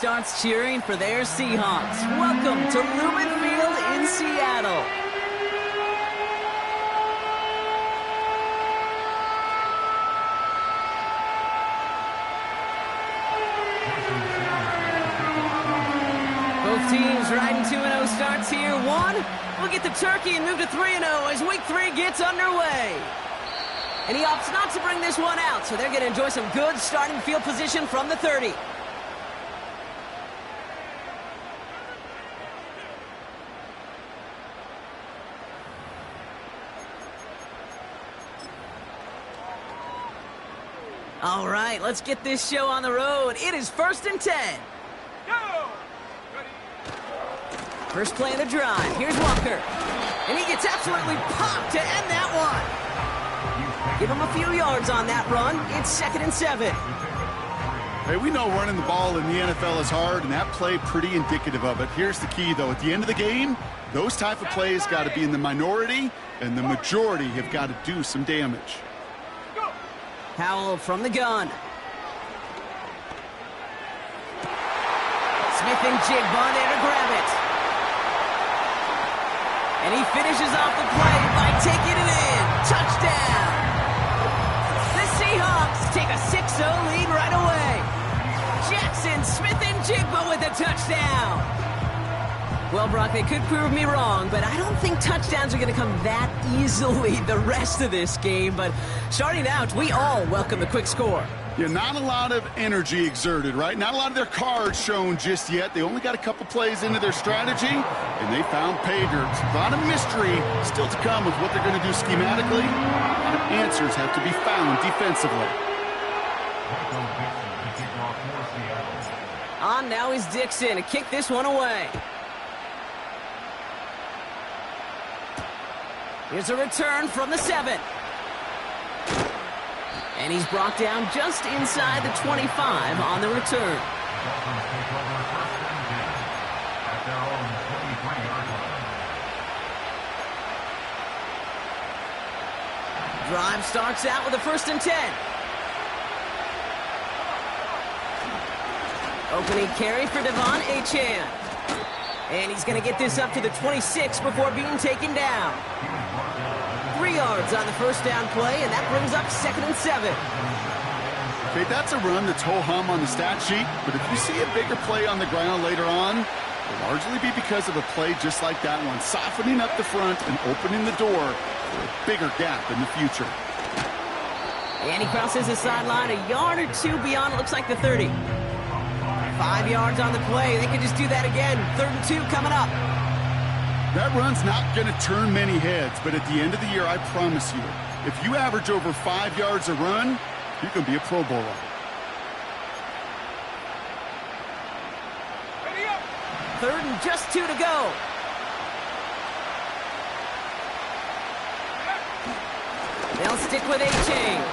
Starts cheering for their Seahawks. Welcome to Lumen Field in Seattle. Both teams riding 2-0 starts here. One will get the turkey and move to 3-0 as Week 3 gets underway. And he opts not to bring this one out, so they're going to enjoy some good starting field position from the 30. All right, let's get this show on the road. It is 1st and 10. Go! First play of the drive. Here's Walker. And he gets absolutely popped to end that one. Give him a few yards on that run. It's 2nd and 7. Hey, we know running the ball in the NFL is hard, and that play pretty indicative of it. Here's the key, though. At the end of the game, those type of plays got to be in the minority, and the majority have got to do some damage. Howell from the gun. Smith and Jigba there to grab it. And he finishes off the play by taking it in. Touchdown! The Seahawks take a 6-0 lead right away. Jackson, Smith and Jigba with a touchdown. Well, Brock, they could prove me wrong, but I don't think touchdowns are going to come that easily the rest of this game. But starting out, we all welcome the quick score. Yeah, not a lot of energy exerted, right? Not a lot of their cards shown just yet. They only got a couple plays into their strategy, and they found pay dirt. A lot of mystery still to come with what they're going to do schematically. A lot of answers have to be found defensively. On now is Dixon to kick this one away. Here's a return from the 7. And he's brought down just inside the 25 on the return. Drive starts out with a 1st and 10. Opening carry for Devon Achane. And he's going to get this up to the 26 before being taken down. 3 yards on the first down play, and that brings up 2nd and 7. Okay, that's a run that's ho-hum on the stat sheet, but if you see a bigger play on the ground later on, it'll largely be because of a play just like that one, softening up the front and opening the door for a bigger gap in the future. And he crosses the sideline a yard or two beyond, it looks like the 30. 5 yards on the play. They could just do that again. 3rd and 2 coming up. That run's not going to turn many heads, but at the end of the year, I promise you, if you average over 5 yards a run, you can be a Pro Bowler. Third and just 2 to go. They'll stick with Achane.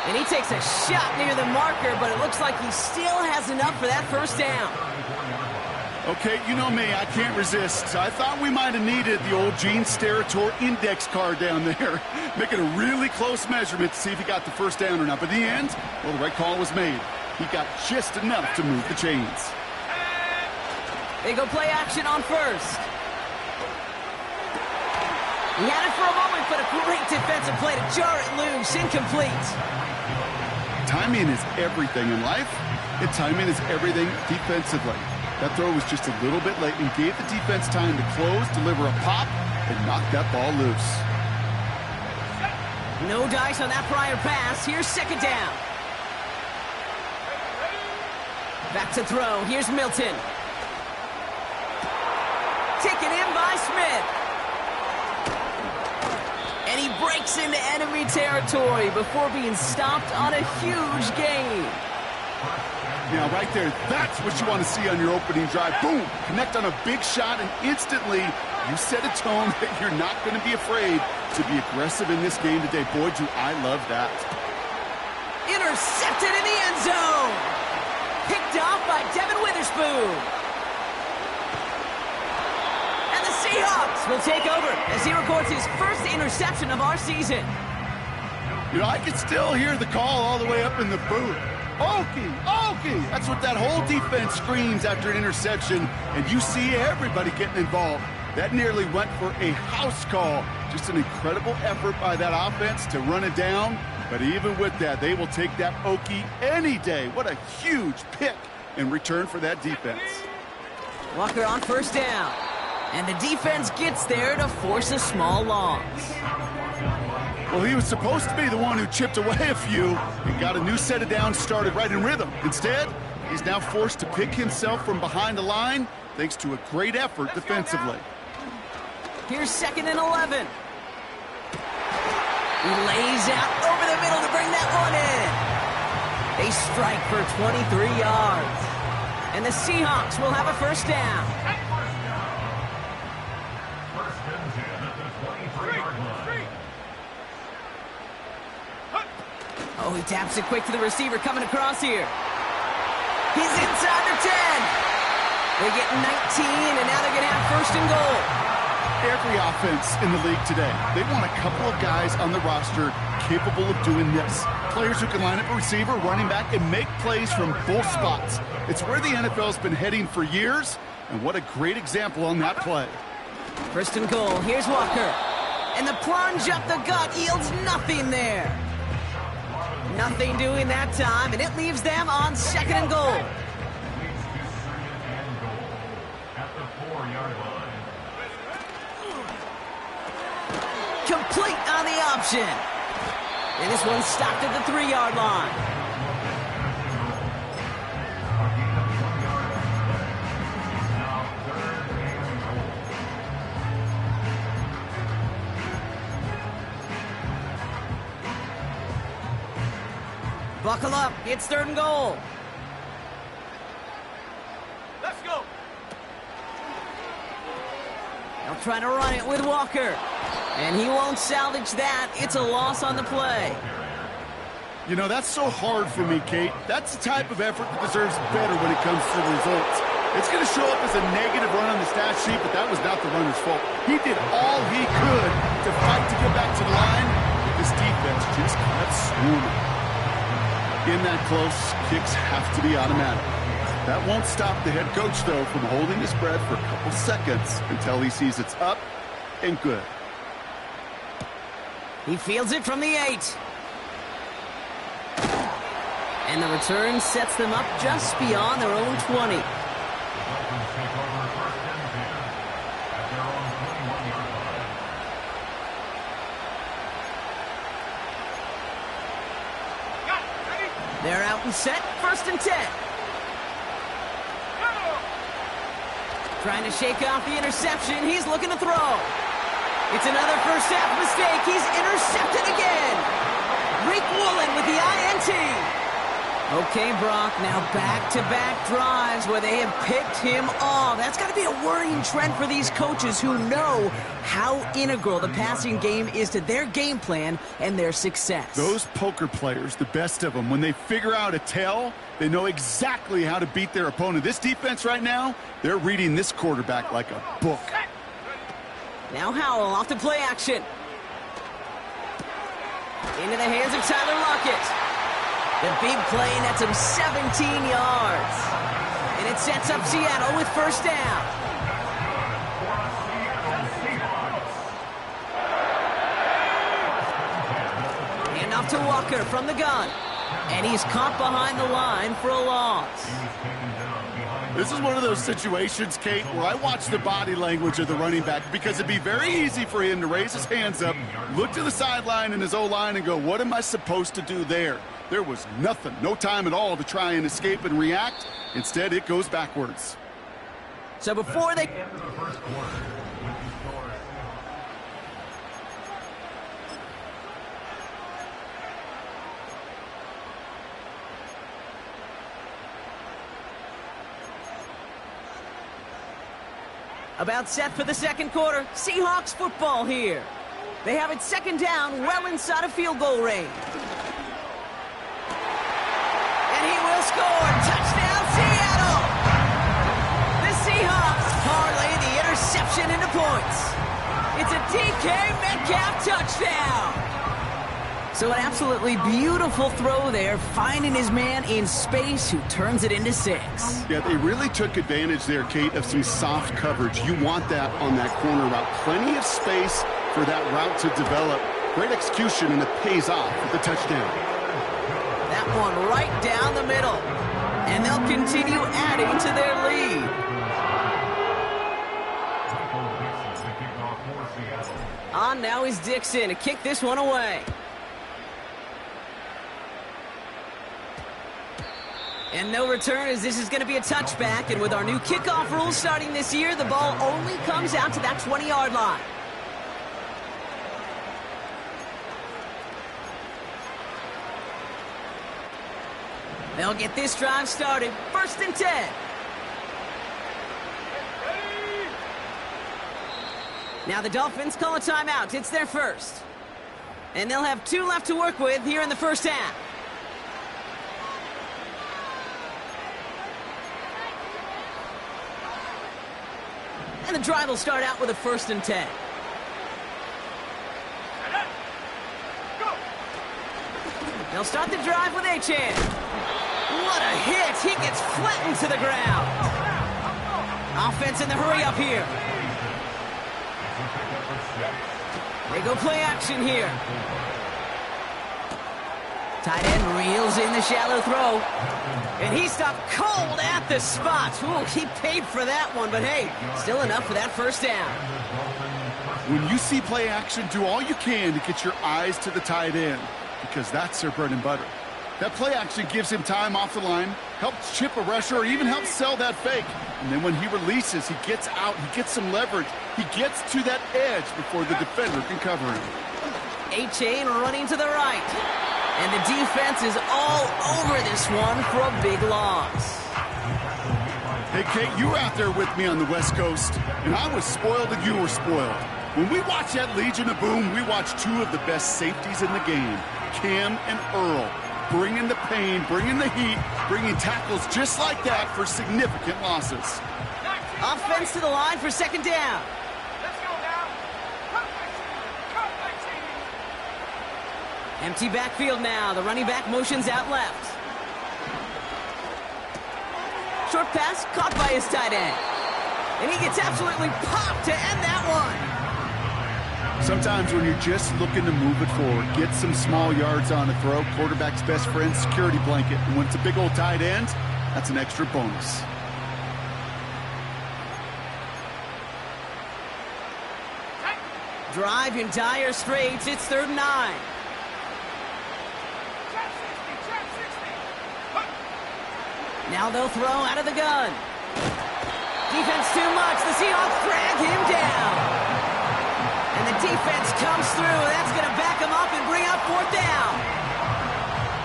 And he takes a shot near the marker, but it looks like he still has enough for that first down. Okay, you know me, I can't resist. I thought we might have needed the old Gene Steratore index card down there, making a really close measurement to see if he got the first down or not. But in the end, well, the right call was made. He got just enough to move the chains. They go play action on first. He had it for a moment, but a great defensive play to jar it loose, incomplete. Timing is everything in life, and timing is everything defensively. That throw was just a little bit late and gave the defense time to close, deliver a pop, and knock that ball loose. No dice on that prior pass. Here's 2nd down. Back to throw. Here's Milton. Taken in by Smith. And he breaks into enemy territory before being stopped on a huge gain. Now, right there, that's what you want to see on your opening drive. Boom! Connect on a big shot, and instantly you set a tone that you're not going to be afraid to be aggressive in this game today. Boy, do I love that. Intercepted in the end zone. Picked off by Devin Witherspoon. And the Seahawks will take over as he records his first interception of our season. You know, I can still hear the call all the way up in the booth. Okie, Okie! That's what that whole defense screams after an interception, and you see everybody getting involved. That nearly went for a house call. Just an incredible effort by that offense to run it down. But even with that, they will take that Okie any day. What a huge pick in return for that defense. Walker on first down. And the defense gets there to force a small loss. Well, he was supposed to be the one who chipped away a few and got a new set of downs started right in rhythm. Instead, he's now forced to pick himself from behind the line thanks to a great effort defensively. Here's 2nd and 11. He lays out over the middle to bring that one in. They strike for 23 yards. And the Seahawks will have a first down. Oh, he taps it quick to the receiver coming across here. He's inside the 10. They get 19, and now they're going to have 1st and goal. Every offense in the league today, they want a couple of guys on the roster capable of doing this. Players who can line up a receiver, running back, and make plays from both spots. It's where the NFL's been heading for years, and what a great example on that play. 1st and goal. Here's Walker. And the plunge up the gut yields nothing there. Nothing doing that time, and it leaves them on 2nd and goal. Complete on the option. And this one's stopped at the 3-yard line. Buckle up. It's 3rd and goal. Let's go. They'll try to run it with Walker. And he won't salvage that. It's a loss on the play. You know, that's so hard for me, Kate. That's the type of effort that deserves better when it comes to the results. It's going to show up as a negative run on the stat sheet, but that was not the runner's fault. He did all he could to fight to get back to the line, but this defense just kept swarming. In that close, kicks have to be automatic. That won't stop the head coach, though, from holding his breath for a couple seconds until he sees it's up and good. He fields it from the 8. And the return sets them up just beyond their own 20. They're out and set. 1st and 10. Trying to shake off the interception. He's looking to throw. It's another first half mistake. He's intercepted again. Rick Woolen with the INT. Okay, Brock, now back-to-back drives where they have picked him off. That's got to be a worrying trend for these coaches who know how integral the passing game is to their game plan and their success. Those poker players, the best of them, when they figure out a tell, they know exactly how to beat their opponent. This defense right now, they're reading this quarterback like a book. Now Howell off to play action. Into the hands of Tyler Lockett. The big play nets him 17 yards. And it sets up Seattle with 1st down. Hand off to Walker from the gun. And he's caught behind the line for a loss. This is one of those situations, Kate, where I watch the body language of the running back because it'd be very easy for him to raise his hands up, look to the sideline in his O-line and go, what am I supposed to do there? There was nothing, no time at all to try and escape and react. Instead, it goes backwards. So before they... About set for the 2nd quarter. Seahawks football here. They have it 2nd down, well inside of field goal range. And he will score. Touchdown, Seattle! The Seahawks parlay the interception into points. It's a DK Metcalf touchdown. So an absolutely beautiful throw there, finding his man in space who turns it into 6. Yeah, they really took advantage there, Kate, of some soft coverage. You want that on that corner route. Plenty of space for that route to develop. Great execution, and it pays off with the touchdown. That one right down the middle. And they'll continue adding to their lead. On now is Dixon to kick this one away. And no return, as this is going to be a touchback. And with our new kickoff rules starting this year, the ball only comes out to that 20-yard line. They'll get this drive started. 1st and 10. Now the Dolphins call a timeout. It's their first. And they'll have 2 left to work with here in the first half. And the drive will start out with a 1st and 10. They'll start the drive with Achane. What a hit! He gets flattened to the ground. Offense in the hurry up here. They go play action here. Tight end reels in the shallow throw. And he stopped cold at the spot. Ooh, he paid for that one, but hey, still enough for that first down. When you see play action, do all you can to get your eyes to the tight end, because that's their bread and butter. That play action gives him time off the line, helps chip a rusher, or even helps sell that fake. And then when he releases, he gets out, he gets some leverage. He gets to that edge before the defender can cover him. Achane running to the right. And the defense is all over this one for a big loss. Hey, Kate, you were out there with me on the West Coast, and I was spoiled and you were spoiled. When we watch that Legion of Boom, we watch 2 of the best safeties in the game, Cam and Earl, bringing the pain, bringing the heat, bringing tackles just like that for significant losses. Offense to the line for 2nd down. Empty backfield now. The running back motions out left. Short pass caught by his tight end. And he gets absolutely popped to end that one. Sometimes when you're just looking to move it forward, get some small yards on a throw, quarterback's best friend, security blanket. And when it's a big old tight end, that's an extra bonus. Drive in dire straits. It's 3rd and 9. Now they'll throw out of the gun. Defense too much. The Seahawks drag him down. And the defense comes through. That's going to back him up and bring up 4th down.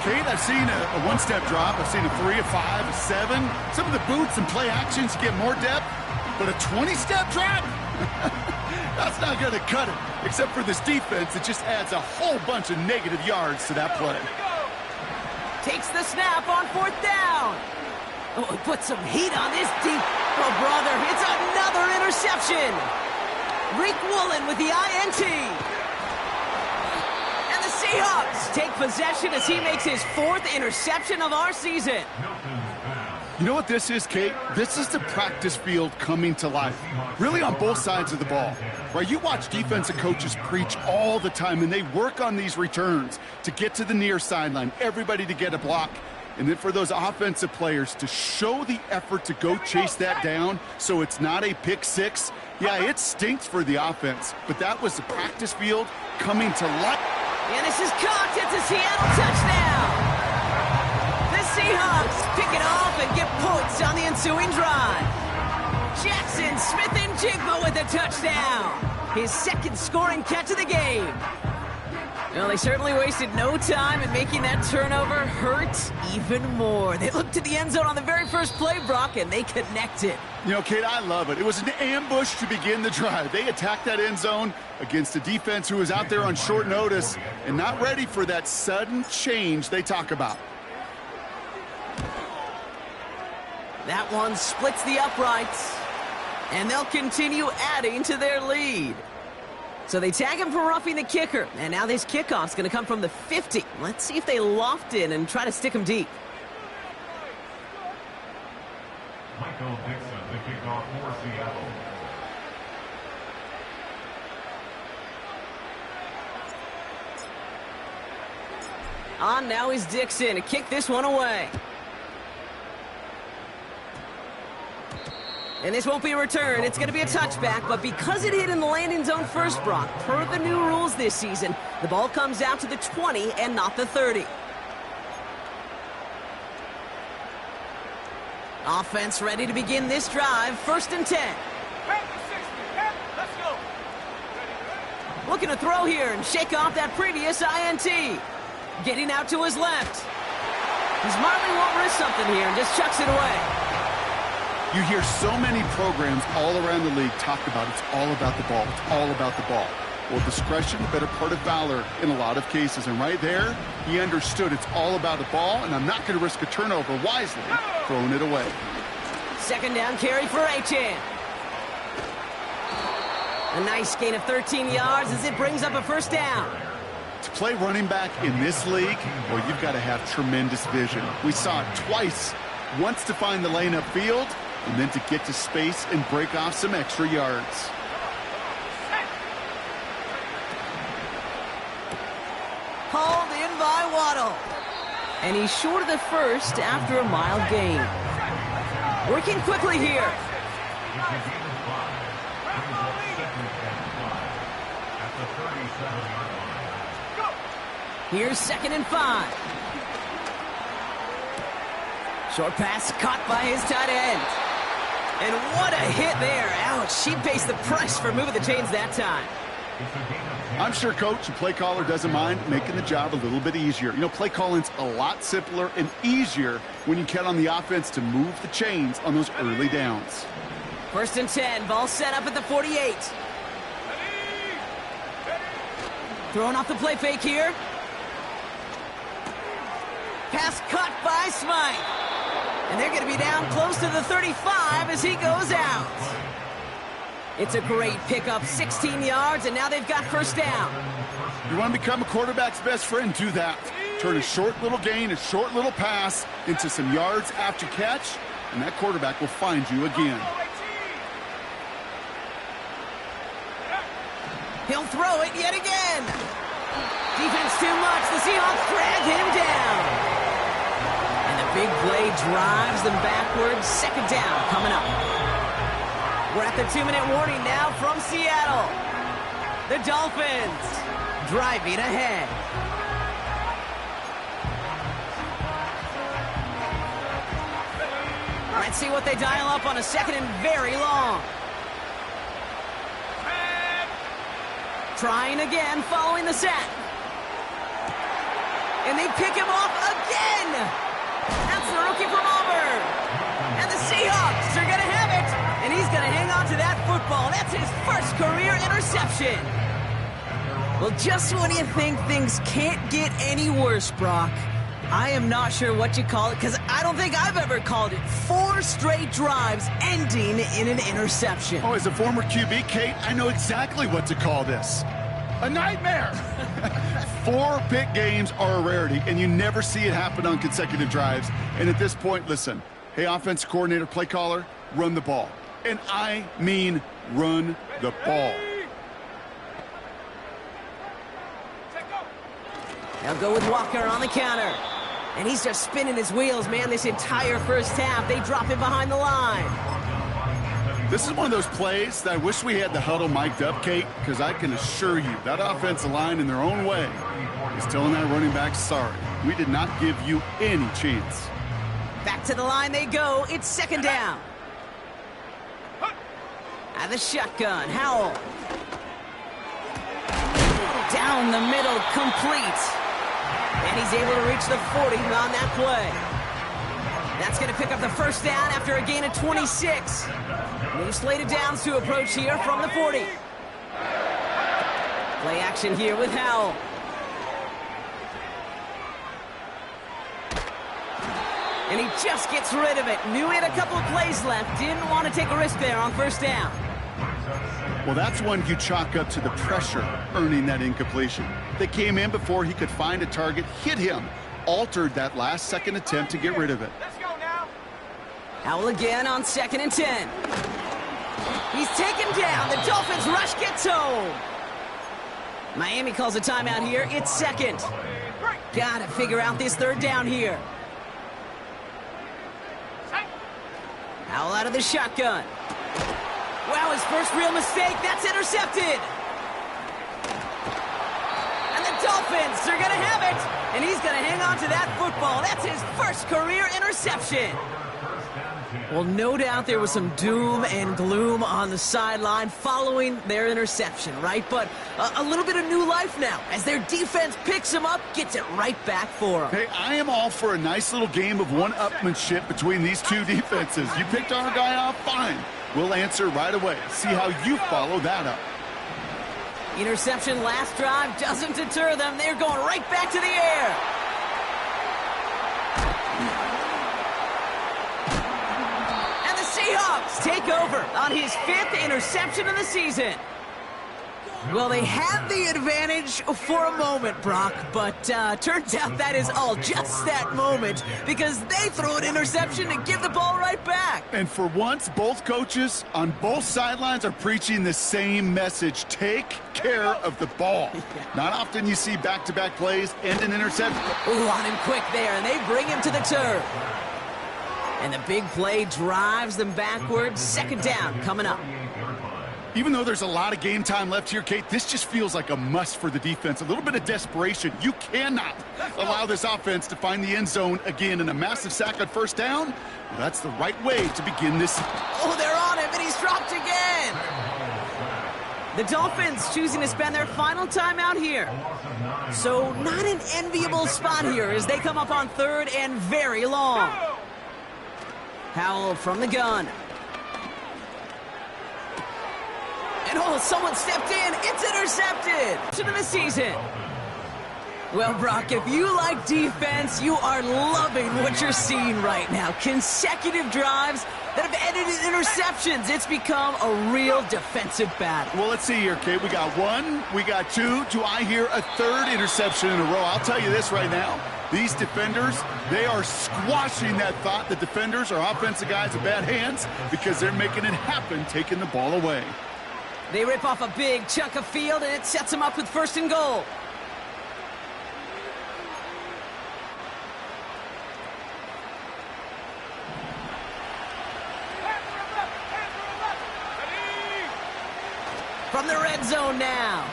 Kate, I've seen a 1-step drop. I've seen a 3, a 5, a 7. Some of the boots and play actions get more depth. But a 20-step drop? That's not going to cut it. Except for this defense, it just adds a whole bunch of negative yards to that play. Takes the snap on 4th down. Oh, put some heat on this deep. Oh, brother, it's another interception. Reek Woolen with the INT. And the Seahawks take possession as he makes his 4th interception of our season. You know what this is, Kate? This is the practice field coming to life. Really on both sides of the ball. Right? You watch defensive coaches preach all the time, and they work on these returns to get to the near sideline, everybody to get a block. And then for those offensive players to show the effort to go chase that down so it's not a pick 6. Yeah, it stinks for the offense, but that was the practice field coming to life. And this is caught. It's a Seattle touchdown. The Seahawks pick it off and get points on the ensuing drive. Jackson Smith-Njigba with a touchdown. His 2nd scoring catch of the game. Well, they certainly wasted no time in making that turnover hurt even more. They looked to the end zone on the very first play, Brock, and they connected. You know, Kate, I love it. It was an ambush to begin the drive. They attacked that end zone against a defense who was out there on short notice and not ready for that sudden change they talk about. That one splits the uprights, and they'll continue adding to their lead. So they tag him for roughing the kicker. And now this kickoff's going to come from the 50. Let's see if they loft in and try to stick him deep. Michael Dixon, the kickoff for Seattle. On now is Dixon to kick this one away. And this won't be a return. It's going to be a touchback, but because it hit in the landing zone first, Brock, per the new rules this season, the ball comes out to the 20 and not the 30. Offense ready to begin this drive. 1st and 10. Let's go. Looking to throw here and shake off that previous INT. Getting out to his left. He smartly won't risk something here and just chucks it away. You hear so many programs all around the league talk about it's all about the ball. It's all about the ball. Well, discretion, the better part of valor in a lot of cases. And right there, he understood it's all about the ball, and I'm not going to risk a turnover wisely, throwing it away. 2nd down carry for Achan. A nice gain of 13 yards as it brings up a 1st down. To play running back in this league, well, you've got to have tremendous vision. We saw it twice. Once to find the lane upfield, and then to get to space and break off some extra yards. Hauled in by Waddle. And he's short of the 1st after a mild gain. Working quickly here. Here's 2nd and 5. Short pass caught by his tight end. And what a hit there. Ouch, she pays the price for moving the chains that time. I'm sure coach and play caller doesn't mind making the job a little bit easier. You know, play calling's a lot simpler and easier when you count on the offense to move the chains on those early downs. 1st and 10, ball set up at the 48. Throwing off the play fake here. Pass caught by Smythe. And they're going to be down close to the 35 as he goes out. It's a great pickup, 16 yards, and now they've got 1st down. You want to become a quarterback's best friend, do that. Turn a short little gain, a short little pass into some yards after catch, and that quarterback will find you again. He'll throw it yet again. Defense too much. The Seahawks drag him down. And the big play drives them backwards. 2nd down coming up. We're at the 2-minute warning now from Seattle. The Dolphins driving ahead. Let's see what they dial up on a 2nd and very long. Trying again following the sack. And they pick him off again. That's the rookie from Auburn. And the Seahawks are going to have it. And he's going to hang on to that football. That's his 1st career interception. Well, just when you think things can't get any worse, Brock, I am not sure what you call it, because I don't think I've ever called it 4 straight drives ending in an interception. Oh, as a former QB, Kate, I know exactly what to call this. A nightmare. 4 pick games are a rarity, and you never see it happen on consecutive drives. And at this point, listen, hey, offensive coordinator, play caller, run the ball. And I mean run the ball. They'll go with Walker on the counter. And he's just spinning his wheels, man, this entire 1st half. They drop him behind the line. This is one of those plays that I wish we had the huddle mic'd up, Kate, because I can assure you that offensive line in their own way is telling that running back, sorry, we did not give you any chance. Back to the line they go. It's 2nd down. At the shotgun, Howell. Down the middle, complete. And he's able to reach the 40 on that play. That's going to pick up the 1st down after a gain of 26. New slated downs to approach here from the 40. Play action here with Howell. And he just gets rid of it. Knew he had a couple of plays left. Didn't want to take a risk there on 1st down. Well, that's one you chalk up to the pressure earning that incompletion. They came in before he could find a target, hit him, altered that last-second attempt to get rid of it. Let's go now. Howell again on 2nd and 10. He's taken down. The Dolphins rush gets home. Miami calls a timeout here. It's second. Gotta figure out this 3rd down here. Howell out of the shotgun. Wow, his first real mistake. That's intercepted. And the Dolphins are going to have it. And he's going to hang on to that football. That's his first career interception. Well, no doubt there was some doom and gloom on the sideline following their interception, right? But a little bit of new life now as their defense picks him up, gets it right back for them. Hey, I am all for a nice little game of one-upmanship between these two defenses. You picked our guy off, fine. We'll answer right away. See how you follow that up. Interception last drive doesn't deter them. They're going right back to the air. Seahawks take over on his 5th interception of the season. Well, they had the advantage for a moment, Brock, but turns out that is all just that moment because they throw an interception to give the ball right back. And for once, both coaches on both sidelines are preaching the same message. Take care of the ball. Not often you see back-to-back plays end in interception. Ooh, on him quick there, and they bring him to the turf. And the big play drives them backwards. 2nd down coming up. Even though there's a lot of game time left here, Kate, this just feels like a must for the defense. A little bit of desperation. You cannot allow this offense to find the end zone again. And a massive sack on 1st down, well, that's the right way to begin this. Oh, they're on him, and he's dropped again. The Dolphins choosing to spend their final timeout here. So not an enviable spot here as they come up on 3rd and very long. Howell from the gun. And oh, someone stepped in. It's intercepted. To the season. Well, Brock, if you like defense, you are loving what you're seeing right now. Consecutive drives that have ended in interceptions. It's become a real defensive battle. Well, let's see here, Kate. We got 1, we got 2. Do I hear a 3rd interception in a row? I'll tell you this right now. These defenders, they are squashing that thought. The defenders are offensive guys with bad hands because they're making it happen, taking the ball away. They rip off a big chunk of field, and it sets them up with 1st and goal. From the red zone now.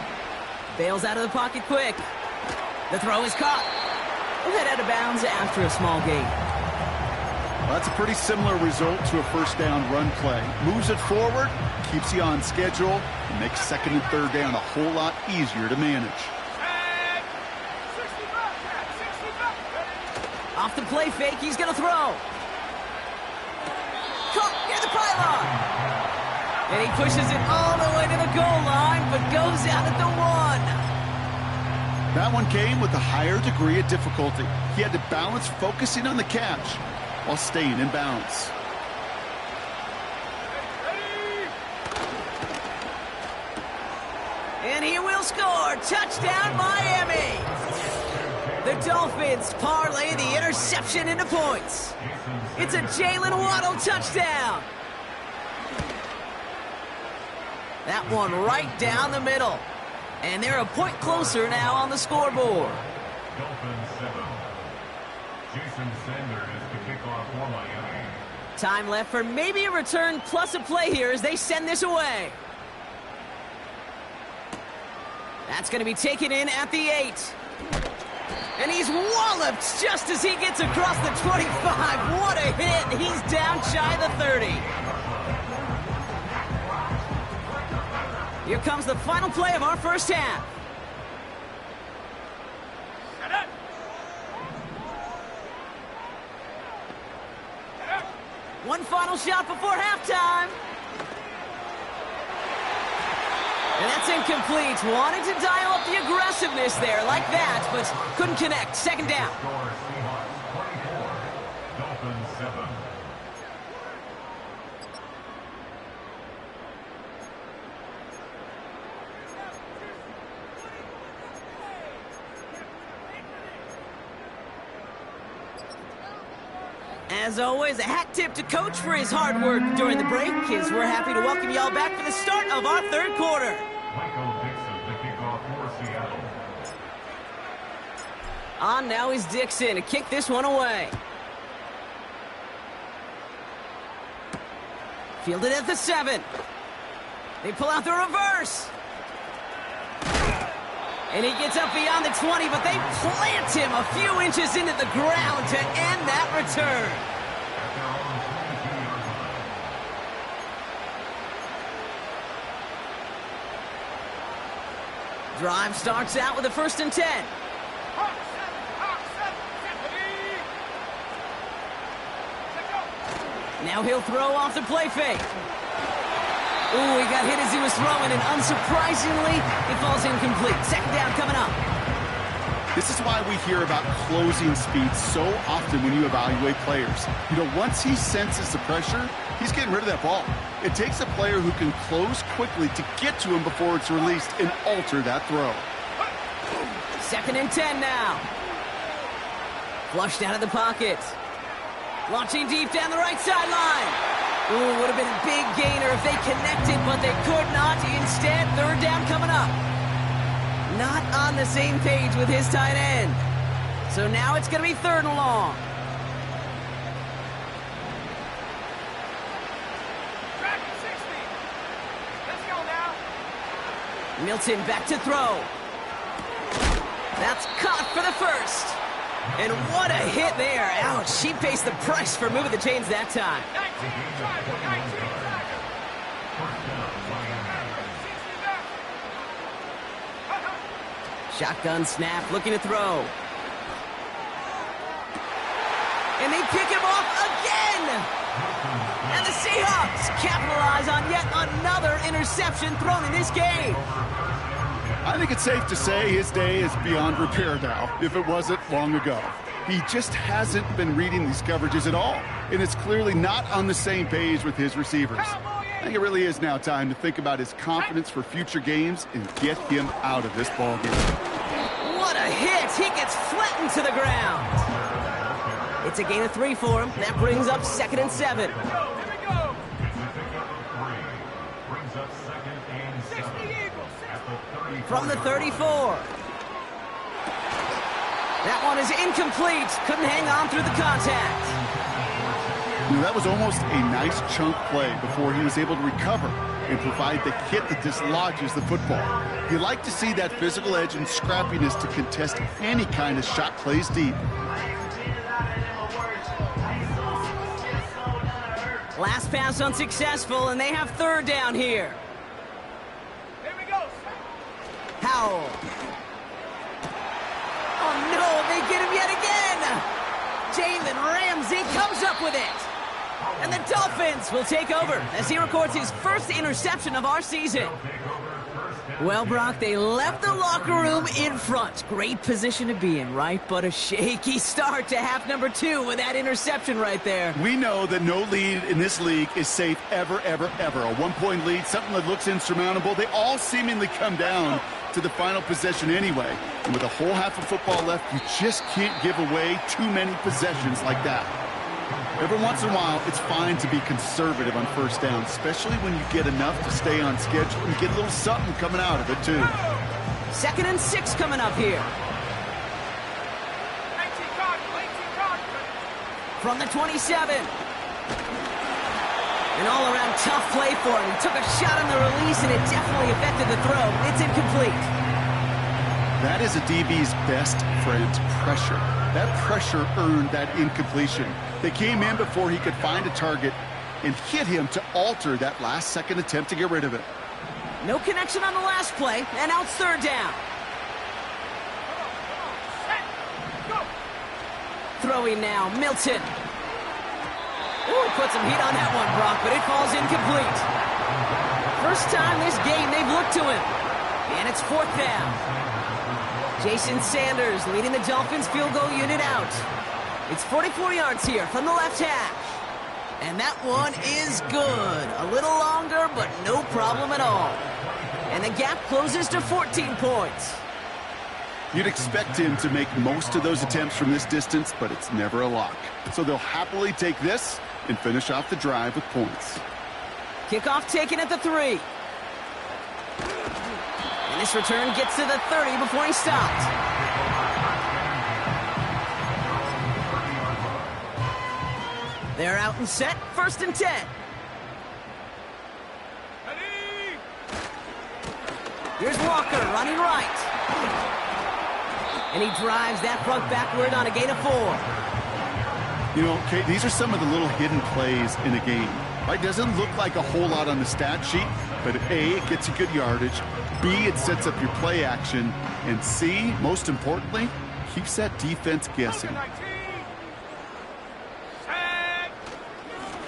Bails out of the pocket quick. The throw is caught. We'll head out of bounds after a small gain. Well, that's a pretty similar result to a 1st down run play. Moves it forward, keeps you on schedule, and makes 2nd and 3rd down a whole lot easier to manage. Off the play fake, he's going to throw. Caught near the pylon. And he pushes it all the way to the goal line, but goes out at the 1. That one came with a higher degree of difficulty. He had to balance focusing on the catch while staying in bounds. And he will score. Touchdown, Miami. The Dolphins parlay the interception into points. It's a Jalen Waddle touchdown. That one right down the middle. And they're a point closer now on the scoreboard. Dolphins 7. Jason Sanders is the kickoff for Miami. Time left for maybe a return plus a play here as they send this away. That's going to be taken in at the 8. And he's walloped just as he gets across the 25. What a hit. He's down shy of the 30. Here comes the final play of our 1st half. One final shot before halftime. And that's incomplete. Wanted to dial up the aggressiveness there like that, but couldn't connect. 2nd down. Score Seahawks 24. Dolphins 7. As always, a hat tip to Coach for his hard work during the break, as we're happy to welcome y'all back for the start of our third quarter. Michael Dixon, the kickoff for Seattle. On now is Dixon to kick this one away. Fielded at the 7. They pull out the reverse. And he gets up beyond the 20, but they plant him a few inches into the ground to end that return. Drive starts out with a 1st and 10. Now he'll throw off the play fake. Ooh, he got hit as he was throwing, and unsurprisingly, it falls incomplete. 2nd down coming up. This is why we hear about closing speed so often when you evaluate players. You know, once he senses the pressure, he's getting rid of that ball. It takes a player who can close quickly to get to him before it's released and alter that throw. 2nd and 10 now. Flushed out of the pocket. Launching deep down the right sideline. Ooh, would have been a big gainer if they connected, but they could not. Instead, 3rd down coming up. Not on the same page with his tight end. So now it's going to be 3rd and long. Let's go now. Milton back to throw. That's caught for the 1st. And what a hit there. Ouch, she pays the price for moving the chains that time. 19 driver, 19 driver. Shotgun snap, looking to throw. And they pick him off again! And the Seahawks capitalize on yet another interception thrown in this game. I think it's safe to say his day is beyond repair now, if it wasn't long ago. He just hasn't been reading these coverages at all, and it's clearly not on the same page with his receivers. I think it really is now time to think about his confidence for future games and get him out of this ballgame. What a hit! He gets flattened to the ground. It's a gain of 3 for him. That brings up 2nd and 7. From the 34. That one is incomplete. Couldn't hang on through the contact. You know, that was almost a nice chunk play before he was able to recover and provide the hit that dislodges the football. You like to see that physical edge and scrappiness to contest any kind of shot plays deep. Last pass unsuccessful, and they have 3rd down here. Here we go. Howell. Oh, no, they get him yet again. Jalen Ramsey comes up with it. And the Dolphins will take over as he records his 1st interception of our season. Well, Brock, they left the locker room in front. Great position to be in, right? But a shaky start to half number 2 with that interception right there. We know that no lead in this league is safe ever, ever, ever. A 1-point lead, something that looks insurmountable. They all seemingly come down to the final possession anyway. And with a whole half of football left, you just can't give away too many possessions like that. Every once in a while, it's fine to be conservative on 1st down, especially when you get enough to stay on schedule and get a little something coming out of it, too. 2nd and 6 coming up here. 19 card. From the 27. An all-around tough play for him. He took a shot on the release, and it definitely affected the throw. It's incomplete. That is a DB's best friend, pressure. That pressure earned that incompletion. They came in before he could find a target and hit him to alter that last-second attempt to get rid of it. No connection on the last play, and now it's 3rd down. Throwing now, Milton. Ooh, put some heat on that one, Brock, but it falls incomplete. First time this game they've looked to him. And it's 4th down. Jason Sanders leading the Dolphins field goal unit out. It's 44 yards here from the left hash. And that one is good. A little longer, but no problem at all. And the gap closes to 14 points. You'd expect him to make most of those attempts from this distance, but it's never a lock. So they'll happily take this and finish off the drive with points. Kickoff taken at the 3. And this return gets to the 30 before he stopped. They're out and set, 1st and 10. Ready? Here's Walker running right. And he drives that front backward on a gain of 4. You know, Kate, these are some of the little hidden plays in a game. Right? Doesn't look like a whole lot on the stat sheet, but A, it gets you good yardage. B, it sets up your play action. And C, most importantly, keeps that defense guessing.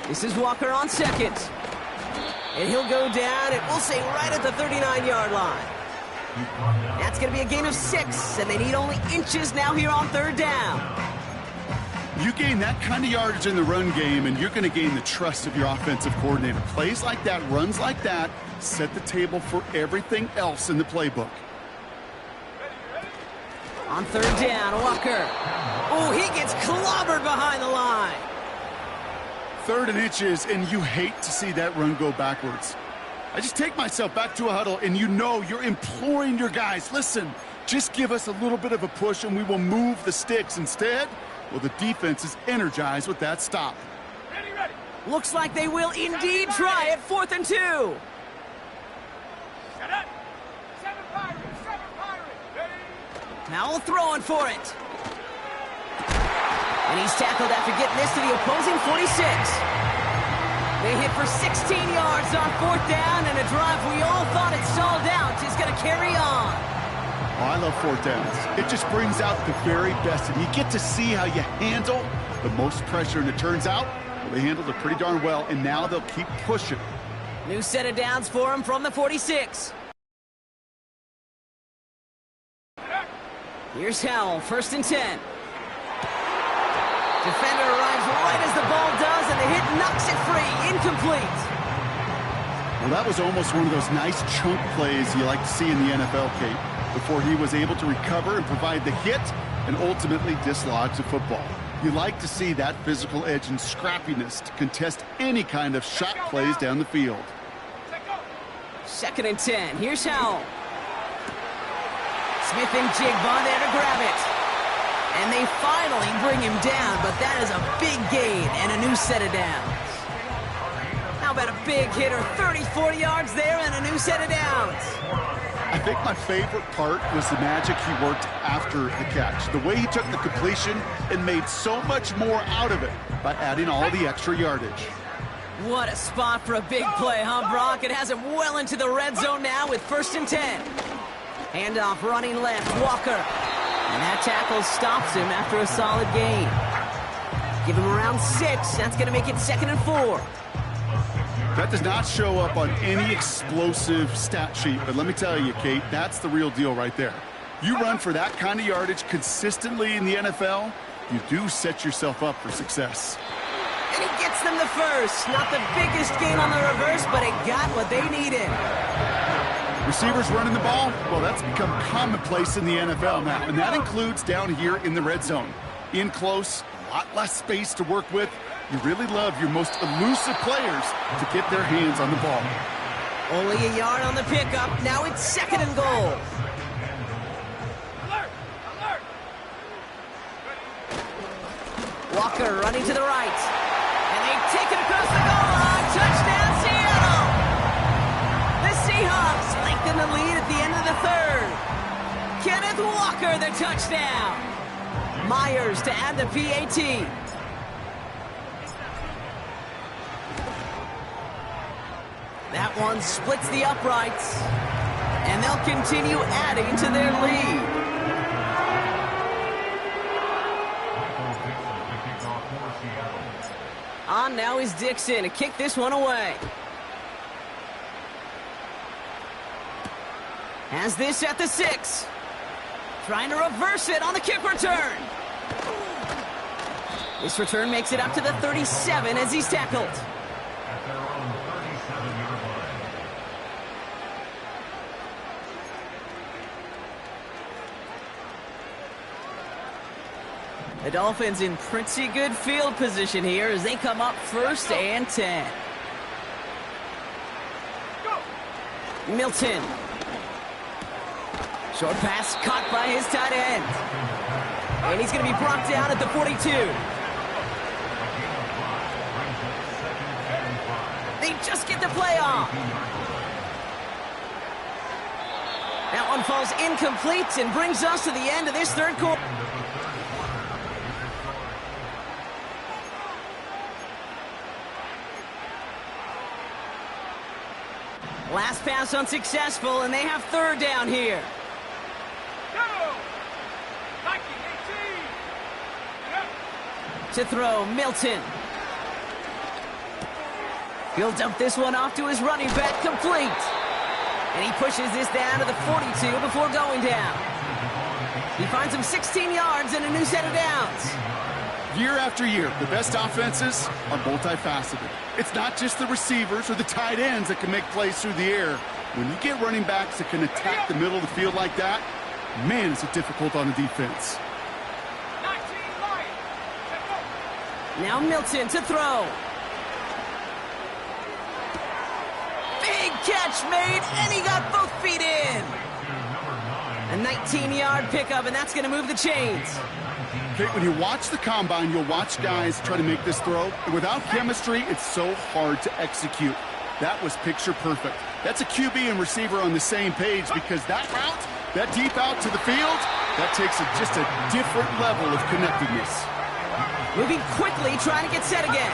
This is Walker on 2nd. And he'll go down, and we'll say right at the 39-yard line. That's going to be a gain of 6, and they need only inches now here on 3rd down. You gain that kind of yardage in the run game, and you're going to gain the trust of your offensive coordinator. Plays like that, runs like that, set the table for everything else in the playbook. On 3rd down, Walker. Oh, he gets clobbered behind the line. 3rd and inches, and you hate to see that run go backwards. I just take myself back to a huddle, and you know you're imploring your guys, listen, just give us a little bit of a push, and we will move the sticks. Instead, well, the defense is energized with that stop. Ready, ready. Looks like they will indeed try it, 4th and 2. Shut up. 7 Pirates, 7 Pirates. Ready? Powell throwing for it. And he's tackled after getting this to the opposing 46. They hit for 16 yards on 4th down, and a drive we all thought had stalled out is going to carry on. Oh, I love 4th downs. It just brings out the very best, and you get to see how you handle the most pressure, and it turns out well, they handled it pretty darn well, and now they'll keep pushing. New set of downs for him from the 46. Here's Howell, 1st and 10. Defender arrives right as the ball does, and the hit knocks it free. Incomplete. Well, that was almost one of those nice chunk plays you like to see in the NFL, Kate, before he was able to recover and provide the hit and ultimately dislodge the football. You like to see that physical edge and scrappiness to contest any kind of shot plays down the field. 2nd and 10. Here's Howell. Smith and Jigba there to grab it. And they finally bring him down, but that is a big gain and a new set of downs. How about a big hitter, 30, 40 yards there and a new set of downs? I think my favorite part was the magic he worked after the catch. The way he took the completion and made so much more out of it by adding all the extra yardage. What a spot for a big play, huh, Brock? It has him well into the red zone now with 1st and 10. Handoff running left, Walker. And that tackle stops him after a solid gain. Give him around 6. That's going to make it 2nd and 4. That does not show up on any explosive stat sheet, but let me tell you, Kate, that's the real deal right there. You run for that kind of yardage consistently in the NFL, you do set yourself up for success. And he gets them the first. Not the biggest gain on the reverse, but it got what they needed. Receivers running the ball, well, that's become commonplace in the NFL now, and that includes down here in the red zone. In close, a lot less space to work with. You really love your most elusive players to get their hands on the ball. Only a yard on the pickup. Now it's 2nd and goal. Alert! Alert! Walker running to the right. And they take it across the goal line. Touchdown, Seattle! The Seahawks lengthen the lead at the end of the 3rd. Kenneth Walker, the touchdown. Myers to add the PAT. That one splits the uprights, and they'll continue adding to their lead. On now is Dixon to kick this one away. Has this at the 6. Trying to reverse it on the kick return. This return makes it up to the 37 as he's tackled. At their own 37-yard line. The Dolphins in pretty good field position here as they come up 1st and 10. Milton. Short pass caught by his tight end. And he's going to be brought down at the 42. They just get the play off. That one falls incomplete and brings us to the end of this 3rd quarter. Last pass unsuccessful, and they have 3rd down here. Go! 19, 18. To throw, Milton. He'll dump this one off to his running back, complete. And he pushes this down to the 42 before going down. He finds him 16 yards and a new set of downs. Year after year, the best offenses are multifaceted. It's not just the receivers or the tight ends that can make plays through the air. When you get running backs that can attack the middle of the field like that, man, is it difficult on the defense. 19, Lions. Now Milton to throw. Big catch made, and he got both feet in. A 19-yard pickup, and that's going to move the chains. Okay, when you watch the combine, you'll watch guys try to make this throw, and without chemistry, it's so hard to execute. That was picture perfect. That's a QB and receiver on the same page, because that route, that deep out to the field, that takes just a different level of connectedness. Moving quickly, trying to get set again.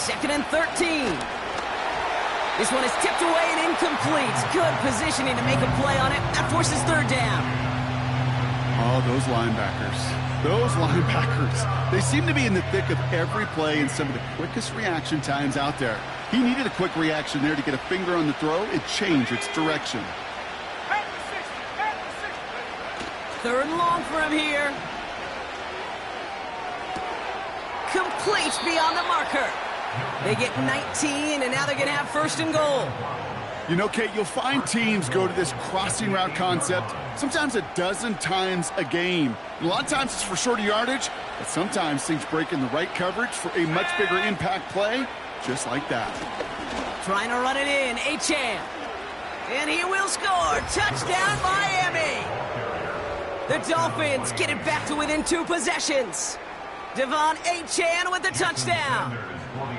2nd and 13. This one is tipped away and incomplete. Good positioning to make a play on it. That forces 3rd down. Oh, those linebackers. Those linebackers. They seem to be in the thick of every play and some of the quickest reaction times out there. He needed a quick reaction there to get a finger on the throw. It changed its direction. 3rd and long for him here. Complete beyond the marker. They get 19, and now they're going to have 1st and goal. You know, Kate, you'll find teams go to this crossing route concept sometimes a dozen times a game. A lot of times it's for shorter yardage, but sometimes things break in the right coverage for a much bigger impact play, just like that. Trying to run it in, Achane. And he will score. Touchdown, Miami. The Dolphins get it back to within 2 possessions. Devon Achane with the touchdown.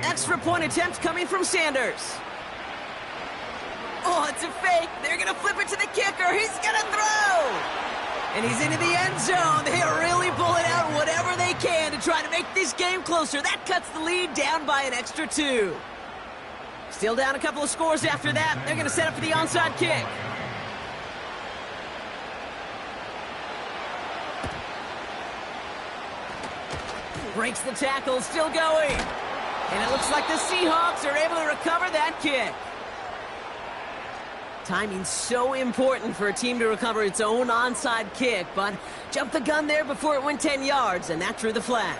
Extra point attempt coming from Sanders. Oh, it's a fake. They're going to flip it to the kicker. He's going to throw. And he's into the end zone. They are really pulling out whatever they can to try to make this game closer. That cuts the lead down by an extra 2. Still down a couple of scores after that. They're going to set up for the onside kick. Breaks the tackle, still going. And it looks like the Seahawks are able to recover that kick. Timing's so important for a team to recover its own onside kick, but jumped the gun there before it went 10 yards, and that drew the flag.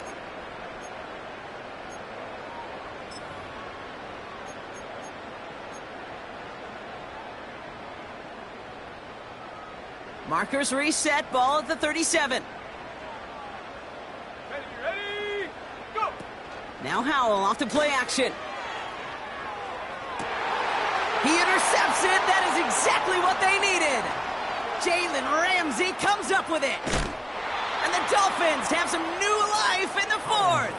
Markers reset, ball at the 37. Ready, go! Now Howell off to play action. He intercepts it. That is exactly what they needed. Jalen Ramsey comes up with it. And the Dolphins have some new life in the 4th.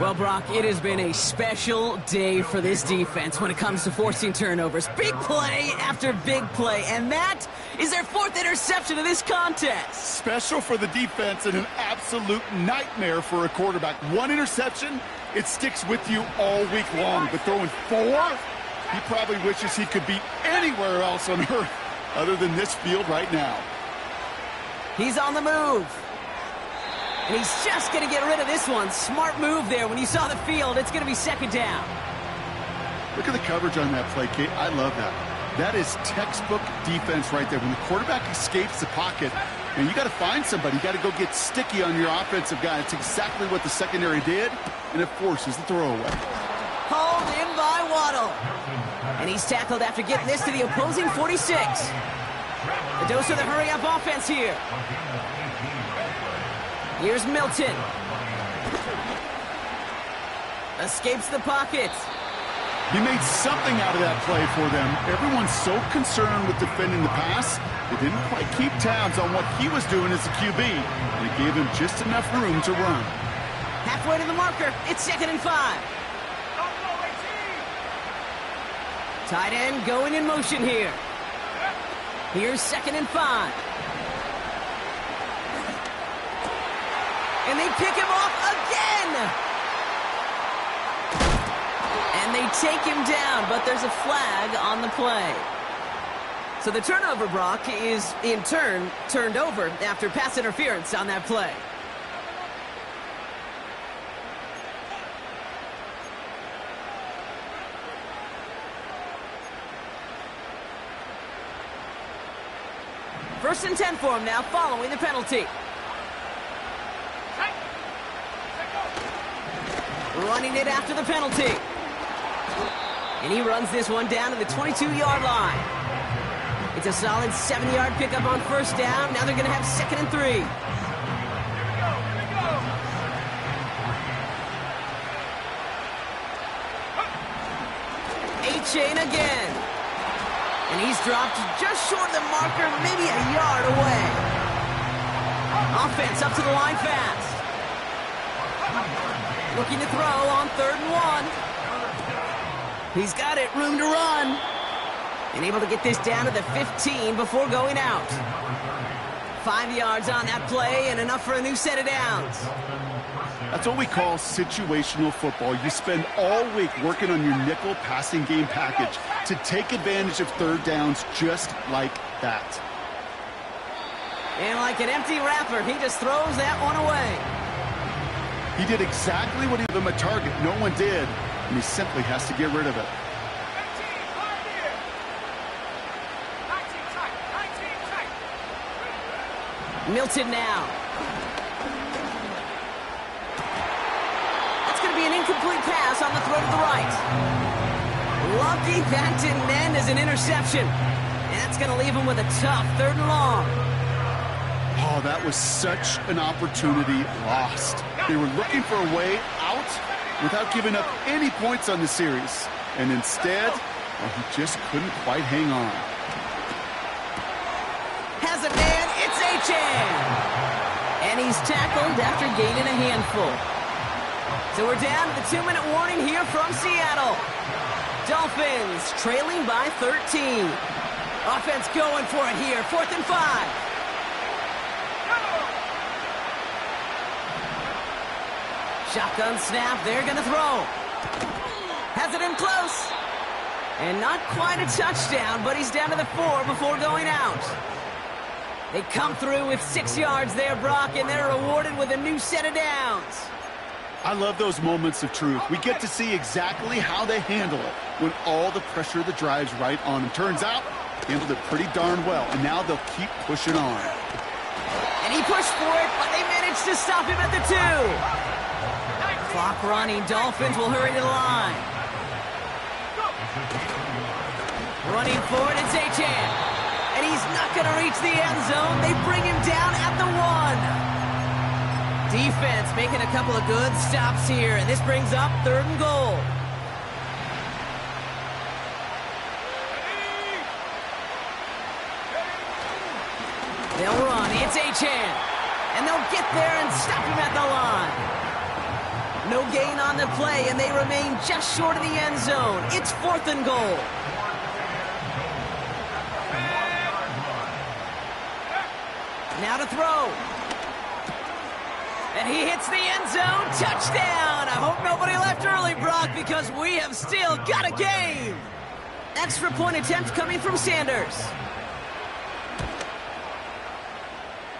Well, Brock, it has been a special day for this defense when it comes to forcing turnovers. Big play after big play, and that is their 4th interception of this contest. Special for the defense and an absolute nightmare for a quarterback. 1 interception, it sticks with you all week long. But throwing 4, he probably wishes he could be anywhere else on earth other than this field right now. He's on the move. And he's just going to get rid of this one. Smart move there. When you saw the field, it's going to be 2nd down. Look at the coverage on that play, Kate. I love that. That is textbook defense right there. When the quarterback escapes the pocket, and you got to find somebody. You got to go get sticky on your offensive guy. It's exactly what the secondary did, and it forces the throwaway. Hauled in by Waddle. And he's tackled after getting this to the opposing 46. The dose of the hurry-up offense here. Here's Milton. Escapes the pocket. He made something out of that play for them. Everyone's so concerned with defending the pass, they didn't quite keep tabs on what he was doing as a QB, and it gave him just enough room to run. Halfway to the marker. It's 2nd and 5. Tight end going in motion here. Here's 2nd and 5. And they pick him off again. And they take him down, but there's a flag on the play. So the turnover, Brock, is in turn turned over after pass interference on that play. First and 10 for him now, following the penalty. Running it after the penalty. And he runs this one down to the 22-yard line. It's a solid 7-yard pickup on first down. Now they're going to have 2nd and 3. A-chain again. And he's dropped just short of the marker, maybe a yard away. Offense up to the line fast. Looking to throw on 3rd and 1. He's got it, room to run. And able to get this down to the 15 before going out. 5 yards on that play and enough for a new set of downs. That's what we call situational football. You spend all week working on your nickel passing game package to take advantage of 3rd downs just like that. And like an empty wrapper, he just throws that one away. He did exactly what he gave him a target no one did, and he simply has to get rid of it. Milton now. That's going to be an incomplete pass on the throw to the right. Lucky that didn't end as an interception. And that's going to leave him with a tough 3rd and long. Oh, that was such an opportunity lost. They were looking for a way out without giving up any points on the series. And instead, well, he just couldn't quite hang on. Has a man, it's A-Chan. And he's tackled after gaining a handful. So we're down to the 2-minute warning here from Seattle. Dolphins trailing by 13. Offense going for it here, 4th and 5. Shotgun snap, they're going to throw. Has it in close. And not quite a touchdown, but he's down to the 4 before going out. They come through with 6 yards there, Brock, and they're rewarded with a new set of downs. I love those moments of truth. We get to see exactly how they handle it when all the pressure of the drive's right on them. Turns out, handled it pretty darn well, and now they'll keep pushing on. And he pushed for it, but they managed to stop him at the 2. Clock running, Dolphins will hurry to the line. Running forward, it's A-Chan. And he's not going to reach the end zone. They bring him down at the 1. Defense making a couple of good stops here, and this brings up 3rd and goal. They'll run, it's A-Chan. And they'll get there and stop him at the line. No gain on the play, and they remain just short of the end zone. It's 4th and goal. Now to throw. And he hits the end zone. Touchdown! I hope nobody left early, Brock, because we have still got a game. Extra point attempt coming from Sanders.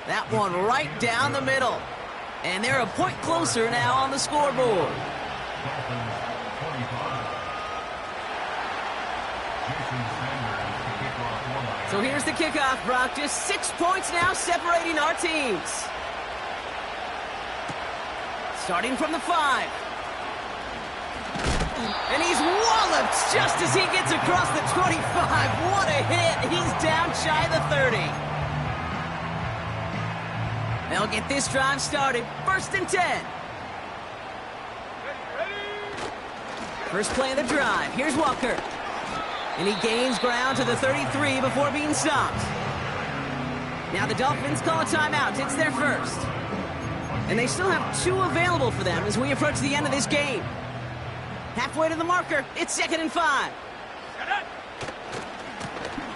That one right down the middle. And they're a point closer now on the scoreboard. So here's the kickoff, Brock. Just 6 points now separating our teams. Starting from the 5. And he's wallet flips just as he gets across the 25. What a hit. He's down shy of the 30. They'll get this drive started. 1st and 10. First play of the drive. Here's Walker. And he gains ground to the 33 before being stopped. Now the Dolphins call a timeout. It's their first. And they still have 2 available for them as we approach the end of this game. Halfway to the marker. It's 2nd and 5.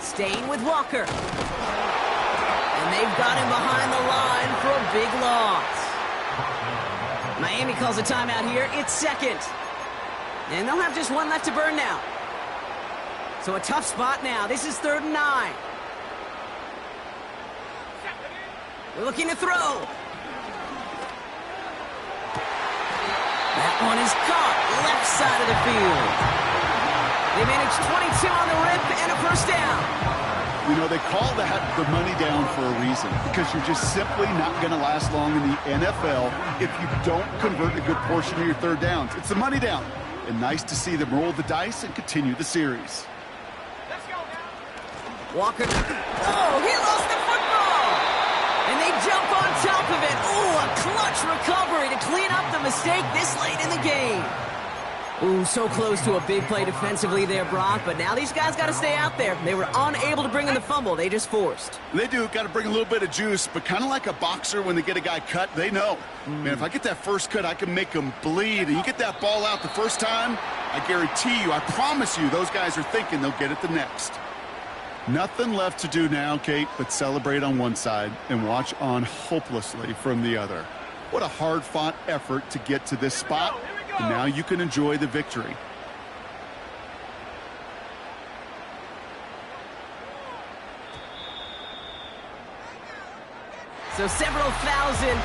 Staying with Walker. And they've got him behind the line for a big loss. Miami calls a timeout here. It's 2nd. And they'll have just 1 left to burn now. So a tough spot now. This is 3rd and 9. We're looking to throw. That one is caught. Left side of the field. They managed 22 on the rip and a 1st down. You know, they call that the money down for a reason, because you're just simply not going to last long in the NFL if you don't convert a good portion of your 3rd downs. It's the money down. And nice to see them roll the dice and continue the series. Let's go now. Walker. Oh, he lost the football. And they jump on top of it. Oh, a clutch recovery to clean up the mistake this late in the game. Ooh, so close to a big play defensively there, Brock. But now these guys got to stay out there. They were unable to bring in the fumble. They just forced. They do. Got to bring a little bit of juice, but kind of like a boxer when they get a guy cut, they know. Man, if I get that first cut, I can make them bleed. And you get that ball out the first time, I guarantee you, I promise you, those guys are thinking they'll get it the next. Nothing left to do now, Kate, but celebrate on one side and watch on hopelessly from the other. What a hard-fought effort to get to this spot. And now you can enjoy the victory. So several thousand